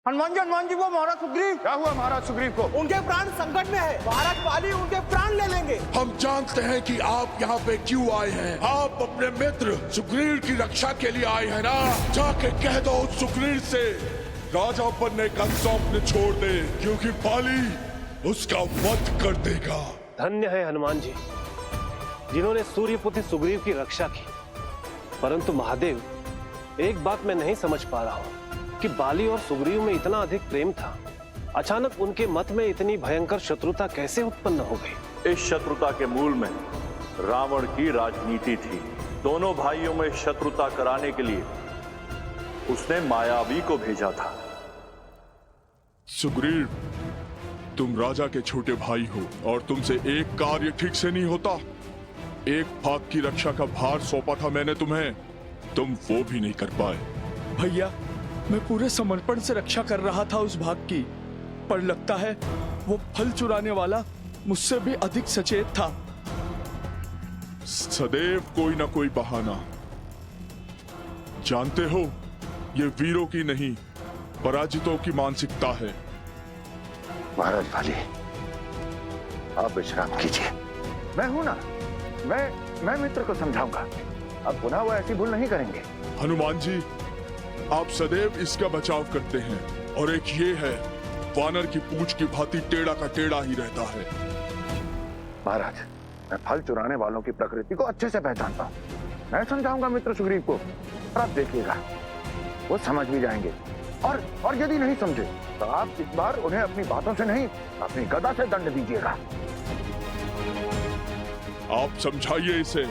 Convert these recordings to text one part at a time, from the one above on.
हनुमान जी वो महाराज सुग्रीव। क्या हुआ महाराज सुग्रीव को? उनके प्राण संकट में है, महाराज बाली उनके प्राण ले लेंगे। हम जानते हैं कि आप यहाँ पे क्यों आए हैं। आप अपने मित्र सुग्रीव की रक्षा के लिए आए हैं ना। जाके कह दो सुग्रीव से राजा बनने का सौंपने छोड़ दे, क्योंकि बाली उसका वध कर देगा। धन्य है हनुमान जी जिन्होंने सूर्यपुत्र सुग्रीव की रक्षा की। परंतु महादेव, एक बात मैं नहीं समझ पा रहा हूँ कि बाली और सुग्रीव में इतना अधिक प्रेम था, अचानक उनके मत में इतनी भयंकर शत्रुता कैसे उत्पन्न हो गई? इस शत्रुता के मूल में रावण की राजनीति थी। दोनों भाइयों में शत्रुता कराने के लिए उसने मायावी को भेजा था। सुग्रीव, तुम राजा के छोटे भाई हो और तुमसे एक कार्य ठीक से नहीं होता। एक भाग की रक्षा का भार सौंपा था मैंने तुम्हें, तुम वो भी नहीं कर पाए। भैया, मैं पूरे समर्पण से रक्षा कर रहा था उस भाग की, पर लगता है वो फल चुराने वाला मुझसे भी अधिक सचेत था। सदैव कोई ना कोई बहाना। जानते हो, ये वीरों की नहीं पराजितों की मानसिकता है। महाराज बाली, आप विश्राम कीजिए। मैं हूं ना, मैं मित्र को समझाऊंगा। अब पुनः वो ऐसी भूल नहीं करेंगे। हनुमान जी, आप सदैव इसका बचाव करते हैं, और एक ये है, वानर की पूंछ की भांति टेढ़ा का टेढ़ा ही रहता है। महाराज, मैं फल चुराने वालों की प्रकृति को अच्छे से पहचानता हूँ। मैं समझाऊंगा मित्र सुग्रीव को, और आप देखिएगा वो समझ भी जाएंगे। और यदि नहीं समझे तो आप इस बार उन्हें अपनी बातों से नहीं, अपनी गदा से दंड दीजिएगा। आप समझाइए इसे।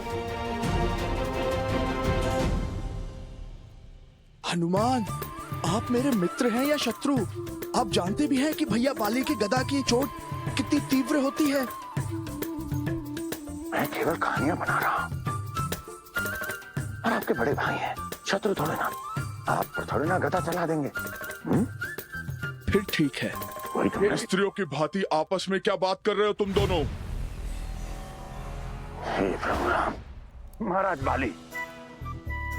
हनुमान, आप मेरे मित्र हैं या शत्रु? आप जानते भी हैं कि भैया बाली की गदा की चोट कितनी तीव्र होती है। मैं केवल कहानियां बना रहा हूं, और आपके बड़े भाई हैं, शत्रु थोड़े ना। आप पर थोड़े ना गदा चला देंगे। फिर ठीक है। वही तो मैं- स्त्रियों की भांति आपस में क्या बात कर रहे हो तुम दोनों? हे प्रभु राम। महाराज बाली,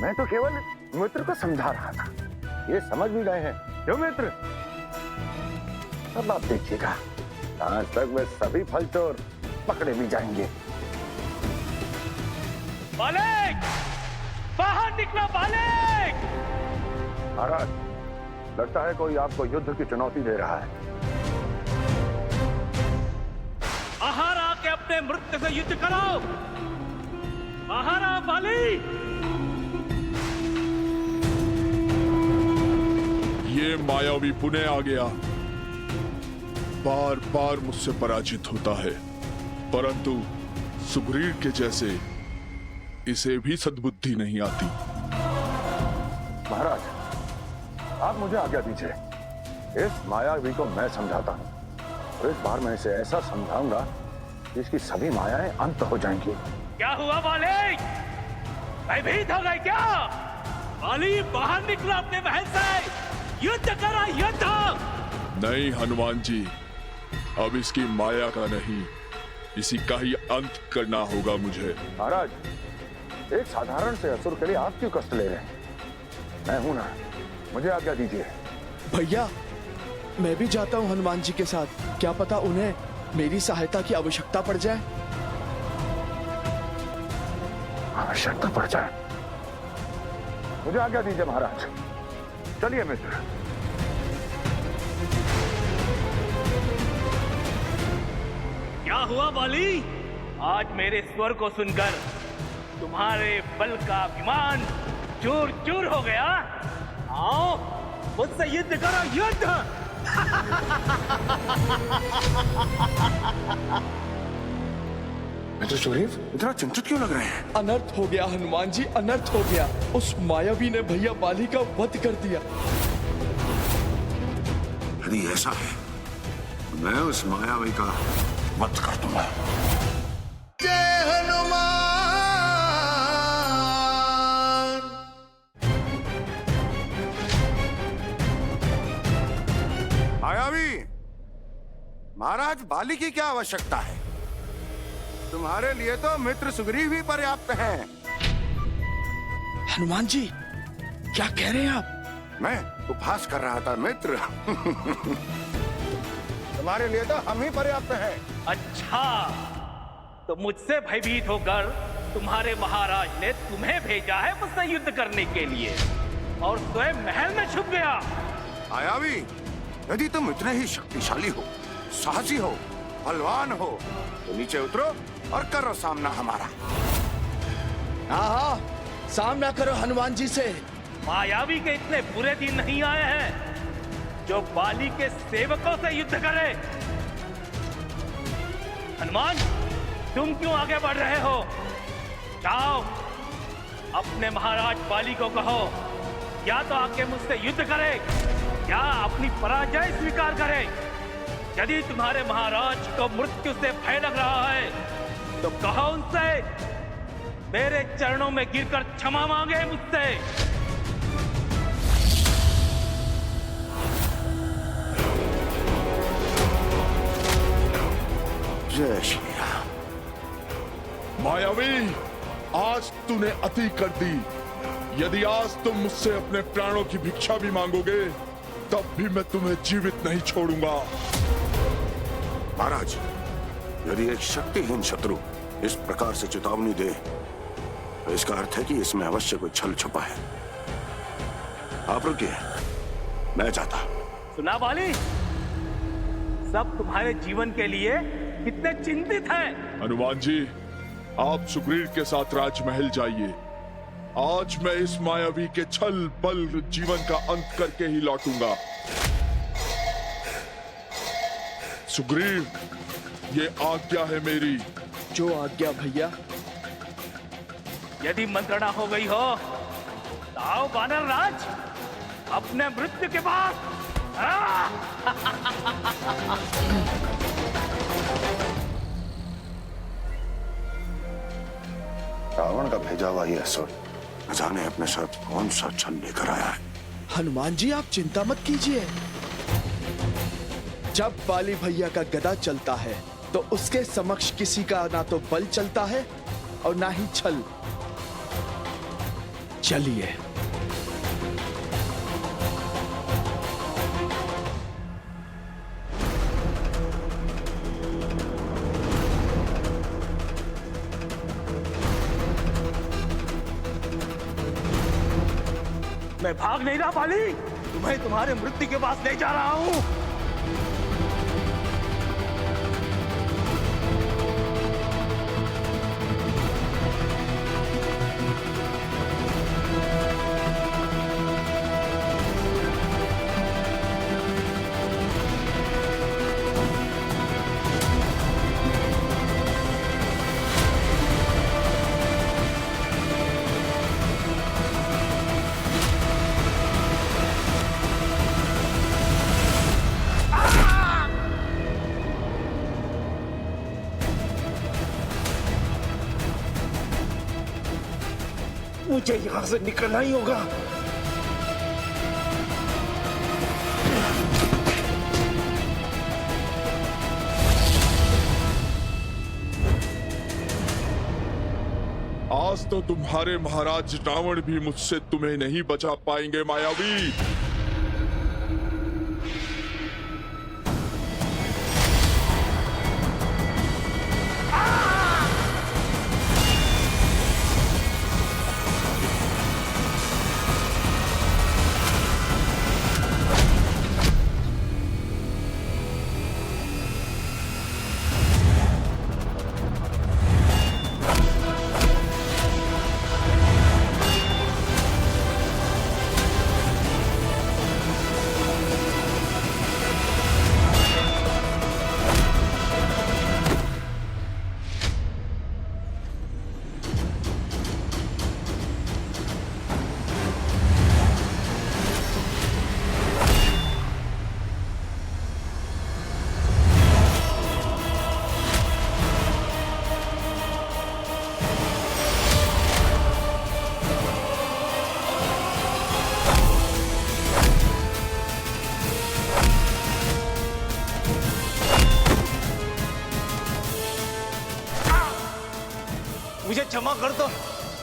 मैं तो केवल मित्र को समझा रहा था, ये समझ भी गए हैं। क्यों मित्र? अब आप देखिएगा, आज तक वे सभी फल चोर पकड़े भी जाएंगे। बालिक, बाहर निकलो बालिक! महाराज, लगता है कोई आपको युद्ध की चुनौती दे रहा है। बाहर आके अपने मृत्यु से युद्ध करो। बाहर आ बाली! ये मायावी पुनः आ गया। बार बार मुझसे पराजित होता है, परंतु सुग्रीव के जैसे इसे भी सद्बुद्धि नहीं आती। महाराज, आप मुझे आज्ञा दीजिए। इस मायावी को मैं समझाता हूँ, और इस बार मैं इसे ऐसा समझाऊंगा कि इसकी सभी मायाएं अंत हो जाएंगी। क्या हुआ बालिक? भयभीत हो गए क्या? बाली, बाहर निकलो अपने महल से, युद्ध करो, युद्ध! नहीं हनुमान जी, अब इसकी माया का नहीं, इसी का ही अंत करना होगा मुझे। महाराज, एक साधारण से असुर के लिए आप क्यों कष्ट ले रहे हैं? मैं हूं ना, मुझे आज्ञा दीजिए। भैया, मैं भी जाता हूँ हनुमान जी के साथ। क्या पता उन्हें मेरी सहायता की आवश्यकता पड़ जाए। आवश्यकता पड़ जाए? मुझे आज्ञा दीजिए महाराज। चलिए मित्र। क्या हुआ बाली? आज मेरे स्वर को सुनकर तुम्हारे बल का अभिमान चूर चूर हो गया? आओ, मुझसे युद्ध करो, युद्ध! मित्र सुग्रीव, इतना चिंतित क्यों लग रहे हैं? अनर्थ हो गया हनुमान जी, अनर्थ हो गया। उस मायावी ने भैया बाली का वध कर दिया। यदि ऐसा है, तो मैं उस मायावी का वध कर दूंगा। जय हनुमान। मायावी, महाराज बाली की क्या आवश्यकता है? तुम्हारे लिए तो मित्र सुग्रीव ही पर्याप्त हैं। हनुमान जी, क्या कह रहे हैं आप? मैं उपहास कर रहा था मित्र। तुम्हारे लिए तो हम ही पर्याप्त हैं। अच्छा, तो मुझसे भयभीत होकर तुम्हारे महाराज ने तुम्हें भेजा है मुझसे युद्ध करने के लिए और स्वयं महल में छुप गया। मायावी, यदि तुम इतने ही शक्तिशाली हो, साहसी हो, बलवान हो, तो नीचे उतरो और करो सामना हमारा। हाँ, सामना करो हनुमान जी से। मायावी के इतने बुरे दिन नहीं आए हैं जो बाली के सेवकों से युद्ध करे। हनुमान, तुम क्यों आगे बढ़ रहे हो? जाओ, अपने महाराज बाली को कहो या तो आके मुझसे युद्ध करे या अपनी पराजय स्वीकार करे। यदि तुम्हारे महाराज को मृत्यु से भय लग रहा है तो कहो उनसे मेरे चरणों में गिरकर क्षमा मांगे मुझसे। जय श्री राम। मायावी, आज तूने अति कर दी। यदि आज तुम मुझसे अपने प्राणों की भिक्षा भी मांगोगे तब भी मैं तुम्हें जीवित नहीं छोड़ूंगा। महाराज, यदि एक शक्तिहीन शत्रु इस प्रकार से चेतावनी दे तो इसका अर्थ है कि इसमें अवश्य कोई छल छुपा है। आप रुकिए, मैं जाता। सुना बाली, सब तुम्हारे जीवन के लिए कितने चिंतित हैं। हनुमान जी, आप सुग्रीव के साथ राजमहल जाइए। आज मैं इस मायावी के छल बल जीवन का अंत करके ही लौटूंगा। सुग्रीव, ये आज्ञा है मेरी। जो आज्ञा भैया। यदि मंत्रणा हो गई हो तो आओ वानर राज, अपने मृत्यु के बाद। रावण का भेजा हुआ ये असुर न जाने अपने साथ कौन सा छल लेकर आया है। हनुमान जी, आप चिंता मत कीजिए। जब बाली भैया का गदा चलता है तो उसके समक्ष किसी का ना तो बल चलता है और ना ही छल। चलिए। मैं भाग नहीं रहा बाली, तुम्हें तुम्हारे मृत्यु के पास ले जा रहा हूं। मुझे यहां से निकलना ही होगा। आज तो तुम्हारे महाराज रावण भी मुझसे तुम्हें नहीं बचा पाएंगे मायावी। मुझे क्षमा कर दो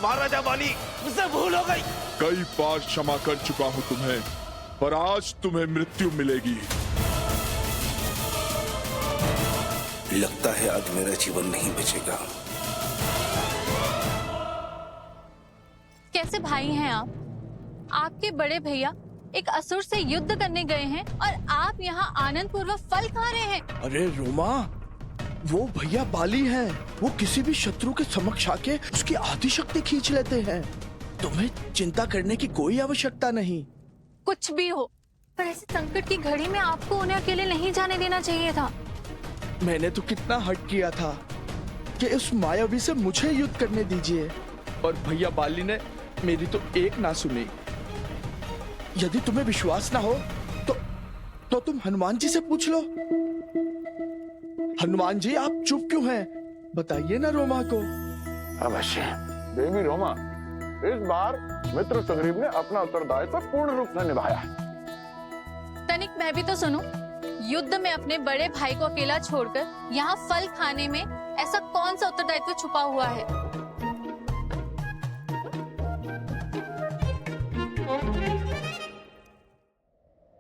महाराजा बाली, मुझसे भूल हो गई। कई बार क्षमा कर चुका हूं तुम्हें, पर आज तुम्हें मृत्यु मिलेगी। लगता है आज मेरा जीवन नहीं बचेगा। कैसे भाई हैं आप? आपके बड़े भैया एक असुर से युद्ध करने गए हैं और आप यहाँ आनंद पूर्वक फल खा रहे हैं। अरे रोमा, वो भैया बाली हैं। वो किसी भी शत्रु के समक्ष आके उसकी आधी शक्ति खींच लेते हैं। तुम्हें चिंता करने की कोई आवश्यकता नहीं। कुछ भी हो, पर ऐसे संकट की घड़ी में आपको उन्हें अकेले नहीं जाने देना चाहिए था। मैंने तो कितना हट किया था कि उस मायावी से मुझे युद्ध करने दीजिए, और भैया बाली ने मेरी तो एक ना सुनी। यदि तुम्हें विश्वास ना हो तो तुम हनुमान जी से पूछ लो। हनुमान जी, आप चुप क्यों हैं? बताइए ना रोमा को। अवश्य देवी रोमा, इस बार मित्र सुग्रीव ने अपना उत्तरदायित्व पूर्ण रूप से निभाया है। तनिक मैं भी तो सुनूं। युद्ध में अपने बड़े भाई को अकेला छोड़कर यहाँ फल खाने में ऐसा कौन सा उत्तरदायित्व छुपा हुआ है?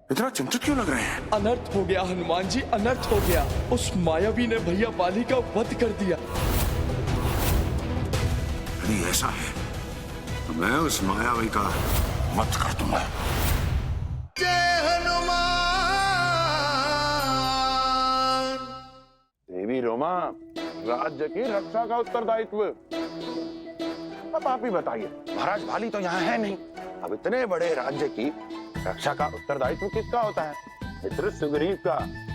इतना चिंतित क्यों लग रहे हैं? अनर्थ हो गया हनुमान जी, अनर्थ हो गया। उस मायावी ने भैया बाली का वध कर दिया। यदि ऐसा है तो मैं उस मायावी का वध कर दूंगा। देवी रोमा, राज्य की रक्षा का उत्तरदायित्व अब आप ही बताइए। महाराज बाली तो यहाँ है नहीं, अब इतने बड़े राज्य की रक्षा का उत्तरदायित्व किसका होता है? मित्र सुग्रीव का।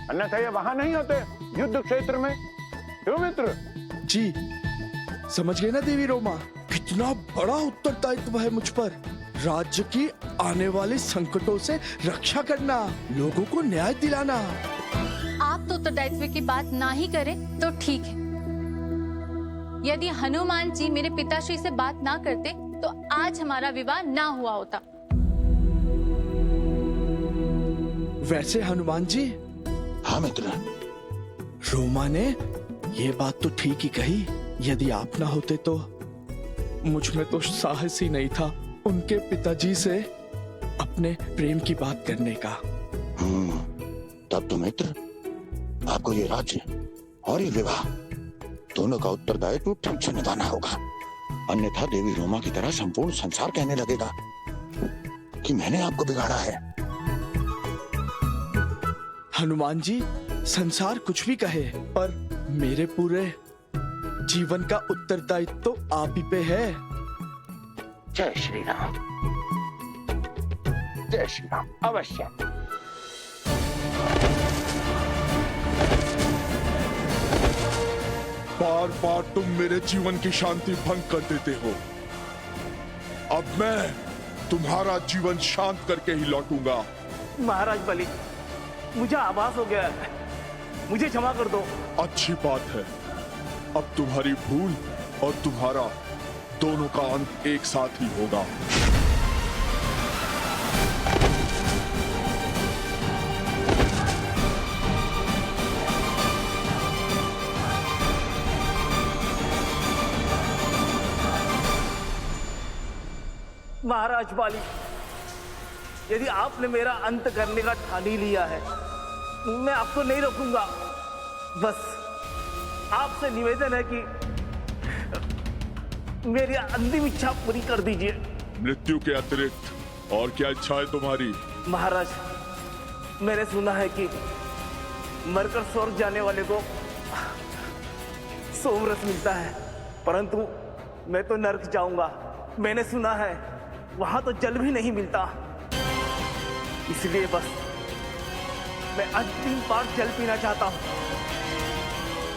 अन्यथा ये वहां नहीं होते युद्ध क्षेत्र में। क्यों मित्र? जी समझ गए ना देवी रोमा, कितना बड़ा उत्तरदायित्व है मुझ पर। राज्य की आने वाले संकटों से रक्षा करना, लोगों को न्याय दिलाना। आप तो उत्तरदायित्व की बात ना ही करें तो ठीक है। यदि हनुमान जी मेरे पिताश्री से बात ना करते तो आज हमारा विवाह ना हुआ होता। वैसे हनुमान जी, हाँ मित्र, रोमा ने ये बात तो ठीक ही कही। यदि आप ना होते तो मुझ में तो साहस ही नहीं था उनके पिताजी से अपने प्रेम की बात करने का। तब तो मित्र आपको ये राज्य और ये विवाह दोनों का उत्तरदायित्व ठीक से निभाना होगा। अन्यथा देवी रोमा की तरह संपूर्ण संसार कहने लगेगा कि मैंने आपको बिगाड़ा है। हनुमान जी, संसार कुछ भी कहे, पर मेरे पूरे जीवन का उत्तरदायित्व तो आप ही पे है। जय श्री राम, जय श्री राम। अवश्य। बार बार तुम मेरे जीवन की शांति भंग कर देते हो। अब मैं तुम्हारा जीवन शांत करके ही लौटूंगा। महाराज बलि, मुझे आभास हो गया है, मुझे क्षमा कर दो। अच्छी बात है, अब तुम्हारी भूल और तुम्हारा दोनों का अंत एक साथ ही होगा। महाराज बाली, यदि आपने मेरा अंत करने का ठान ही लिया है, मैं आपको नहीं रोकूंगा। बस आपसे निवेदन है कि मेरी अंतिम इच्छा पूरी कर दीजिए। मृत्यु के अतिरिक्त और क्या इच्छा है तुम्हारी? महाराज, मैंने सुना है कि मरकर स्वर्ग जाने वाले को सोमरस मिलता है, परंतु मैं तो नरक जाऊंगा। मैंने सुना है वहां तो जल भी नहीं मिलता। इसलिए बस मैं अंतिम बार जल पीना चाहता हूं।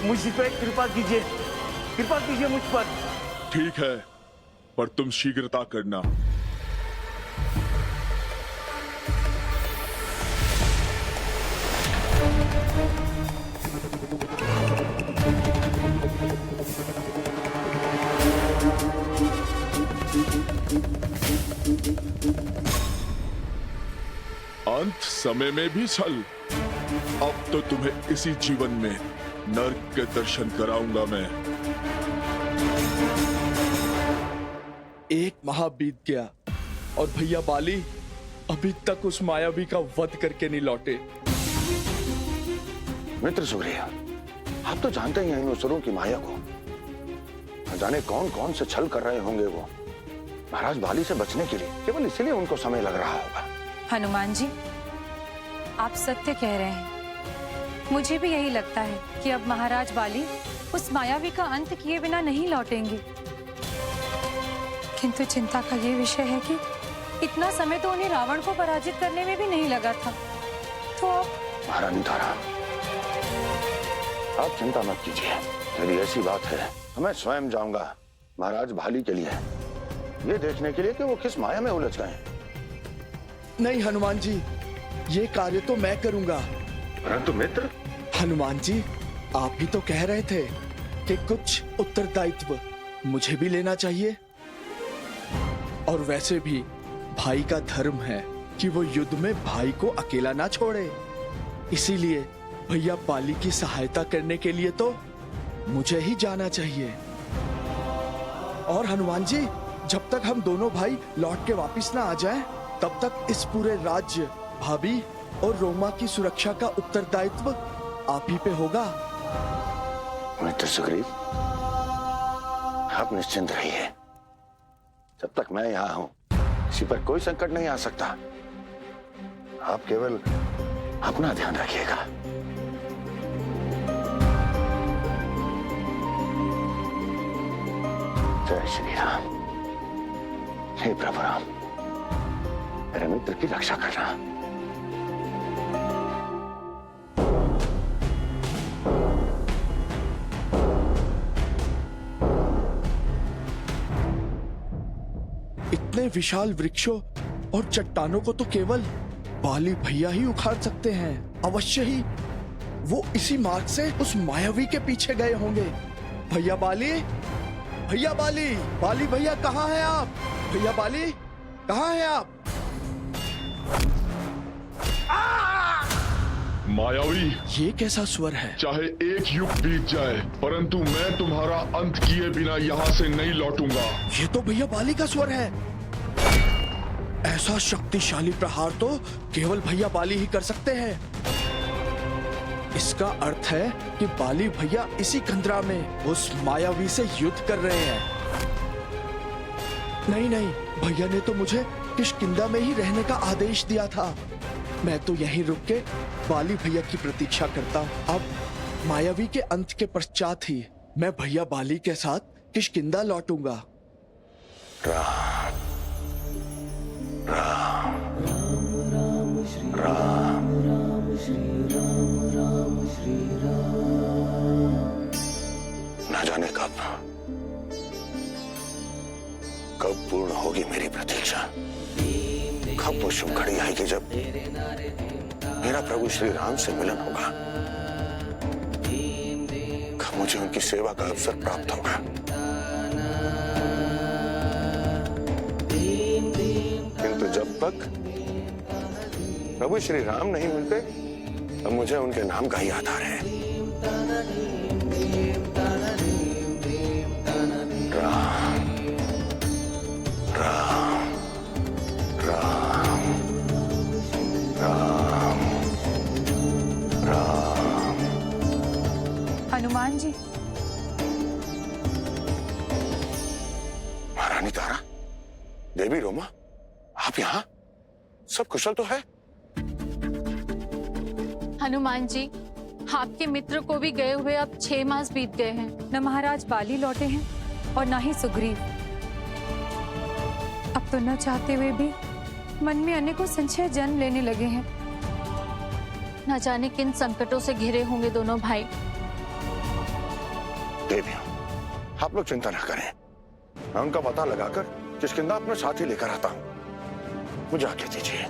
मुझ पे कृपा कीजिए मुझ पर। ठीक है, पर तुम शीघ्रता करना। अंत समय में भी छल। अब तो तुम्हें इसी जीवन में नर्क के दर्शन कराऊंगा मैं। एक माह बीत गया और भैया बाली अभी तक उस मायावी का वध करके नहीं लौटे। मित्र सुग्रीव, आप तो जानते ही हैं इन असुरों की माया को। न जाने कौन कौन से छल कर रहे होंगे वो महाराज बाली से बचने के लिए। केवल इसीलिए उनको समय लग रहा होगा। हनुमान जी, आप सत्य कह रहे हैं। मुझे भी यही लगता है कि अब महाराज बाली उस मायावी का अंत किए बिना नहीं लौटेंगे। किंतु चिंता का ये विषय है कि इतना समय तो उन्हें रावण को पराजित करने में भी नहीं लगा था। तो महारानी तारा, आप चिंता मत कीजिए। यदि ऐसी बात है तो मैं स्वयं जाऊंगा महाराज बाली के लिए, ये देखने के लिए कि वो किस माया में उलझ गए। नहीं हनुमान जी, ये कार्य तो मैं करूंगा। परंतु मित्र, हनुमान जी, आप ही तो कह रहे थे कि कुछ उत्तरदायित्व मुझे भी लेना चाहिए। और वैसे भी भाई का धर्म है कि वो युद्ध में भाई को अकेला ना छोड़े। इसीलिए भैया बाली की सहायता करने के लिए तो मुझे ही जाना चाहिए। और हनुमान जी, जब तक हम दोनों भाई लौट के वापिस ना आ जाएं, तब तक इस पूरे राज्य, भाभी और रोमा की सुरक्षा का उत्तरदायित्व आप ही पे होगा। मित्र सुग्रीव, आप निश्चिंत रहिए। जब तक मैं यहाँ हूँ किसी पर कोई संकट नहीं आ सकता। आप केवल अपना ध्यान रखिएगा। जय श्री राम। हे प्रभु राम, मेरे मित्र की रक्षा करना। इतने विशाल वृक्षों और चट्टानों को तो केवल बाली भैया ही उखाड़ सकते हैं। अवश्य ही वो इसी मार्ग से उस मायावी के पीछे गए होंगे। भैया बाली, भैया बाली, बाली भैया कहाँ हैं आप? भैया बाली, कहाँ हैं आप? मायावी, ये कैसा स्वर है? चाहे एक युग बीत जाए, परंतु मैं तुम्हारा अंत किए बिना यहाँ से नहीं लौटूंगा। ये तो भैया बाली का स्वर है। ऐसा शक्तिशाली प्रहार तो केवल भैया बाली ही कर सकते हैं। इसका अर्थ है कि बाली भैया इसी कंदरा में उस मायावी से युद्ध कर रहे हैं। नहीं नहीं, भैया ने तो मुझे किष्किंधा में ही रहने का आदेश दिया था। मैं तो यहीं रुक के बाली भैया की प्रतीक्षा करता। अब मायावी के अंत के पश्चात ही मैं भैया बाली के साथ किष्किंधा लौटूंगा। राम राम राम न जाने कब पूर्ण होगी मेरी प्रतीक्षा। कब वो शुभ घड़ी आएगी जब मेरा प्रभु श्री राम से मिलन होगा। कब मुझे उनकी सेवा का अवसर प्राप्त होगा। किंतु जब तक प्रभु श्री राम नहीं मिलते तब मुझे उनके नाम का ही आधार है। राम राम राम राम राम। हनुमान जी, महारानी तारा, देवी रोमा, आप यहाँ? सब कुशल तो है? हनुमान जी, आपके मित्र को भी गए हुए अब 6 मास बीत गए हैं। न महाराज बाली लौटे हैं और न ही सुग्रीव। अब तो न चाहते हुए भी मन में अनेकों संशय जन्म लेने लगे हैं। न जाने किन संकटों से घिरे होंगे दोनों भाई। देवी, आप लोग चिंता न करें। मैं उनका पता लगाकर किष्किंधा अपने साथ ही लेकर आता हूँ। मुझे आज्ञा दीजिए।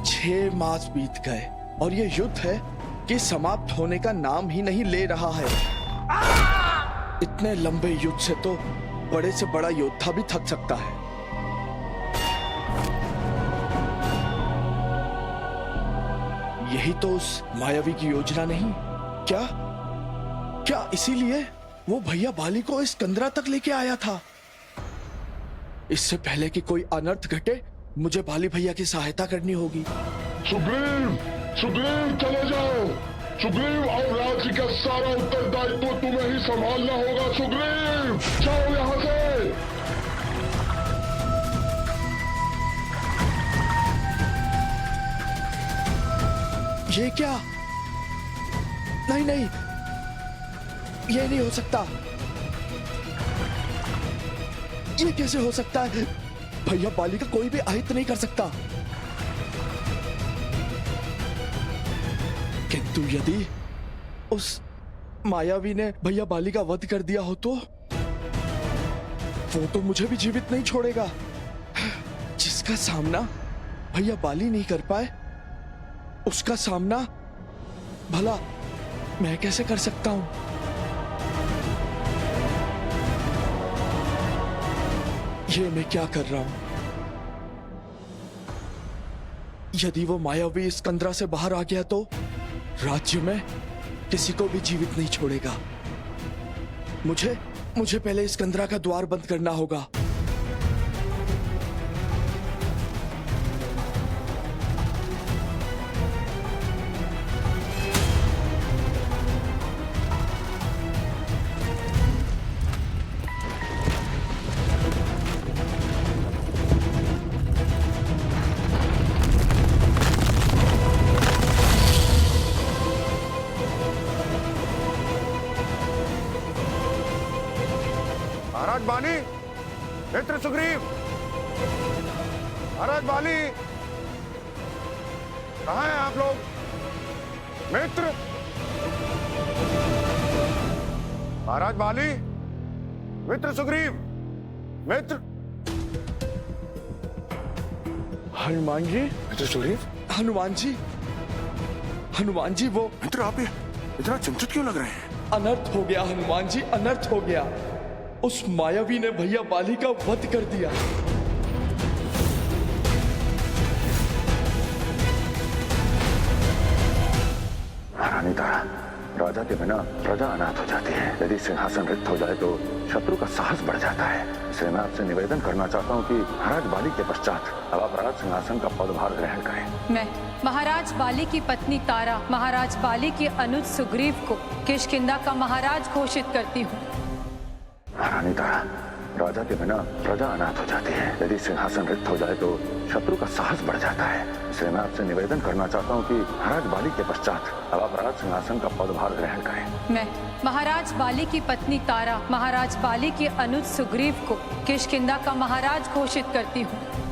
छह मास बीत गए और ये युद्ध है कि समाप्त होने का नाम ही नहीं ले रहा है। इतने लंबे युद्ध से तो बड़े से बड़ा योद्धा भी थक सकता है। यही तो उस मायावी की योजना नहीं क्या? क्या इसीलिए वो भैया बाली को इस कंदरा तक लेके आया था? इससे पहले कि कोई अनर्थ घटे, मुझे बाली भैया की सहायता करनी होगी। सुग्रीव, सुग्रीव चले जाओ। सुग्रीव, और राज्य का सारा उत्तरदायित्व तुम्हें ही संभालना होगा। सुग्रीव, जाओ यहाँ से। ये क्या? नहीं नहीं, ये नहीं हो सकता। ये कैसे हो सकता है? भैया बाली का कोई भी अहित नहीं कर सकता। किंतु यदि उस मायावी ने भैया बाली का वध कर दिया हो तो वो तो मुझे भी जीवित नहीं छोड़ेगा। जिसका सामना भैया बाली नहीं कर पाए, उसका सामना भला मैं कैसे कर सकता हूं? ये मैं क्या कर रहा हूं? यदि वो मायावी इस कंदरा से बाहर आ गया तो राज्य में किसी को भी जीवित नहीं छोड़ेगा। मुझे पहले इस कंदरा का द्वार बंद करना होगा। महाराज बाली, मित्र सुग्रीव, महाराज बाली, कहाँ हैं आप लोग? मित्र, महाराज बाली, मित्र सुग्रीव, मित्र। हनुमान जी, मित्र सुग्रीव, हनुमान जी, हनुमान जी, वो मित्र आप ये इतना चिंतित क्यों लग रहे हैं? अनर्थ हो गया हनुमान जी, अनर्थ हो गया। उस मायावी ने भैया बाली का वध कर दिया। महारानी तारा, राजा के बिना प्रजा अनाथ हो जाती है। यदि सिंहासन रिक्त हो जाए तो शत्रु का साहस बढ़ जाता है। इसलिए मैं आपसे निवेदन करना चाहता हूँ कि महाराज बाली के पश्चात अब आप राज सिंहासन का पदभार ग्रहण करें। मैं महाराज बाली की पत्नी तारा महाराज बाली के अनुज सुग्रीव को किष्किंधा का महाराज घोषित करती हूँ। महारानी तारा, राजा के बिना प्रजा अनाथ हो जाती है। यदि सिंहासन रिक्त हो जाए तो शत्रु का साहस बढ़ जाता है। इसलिए मैं आपसे निवेदन करना चाहता हूँ कि महाराज बाली के पश्चात अब आप राज सिंहासन का पदभार ग्रहण करें। मैं महाराज बाली की पत्नी तारा महाराज बाली के अनुज सुग्रीव को किष्किंधा का महाराज घोषित करती हूँ।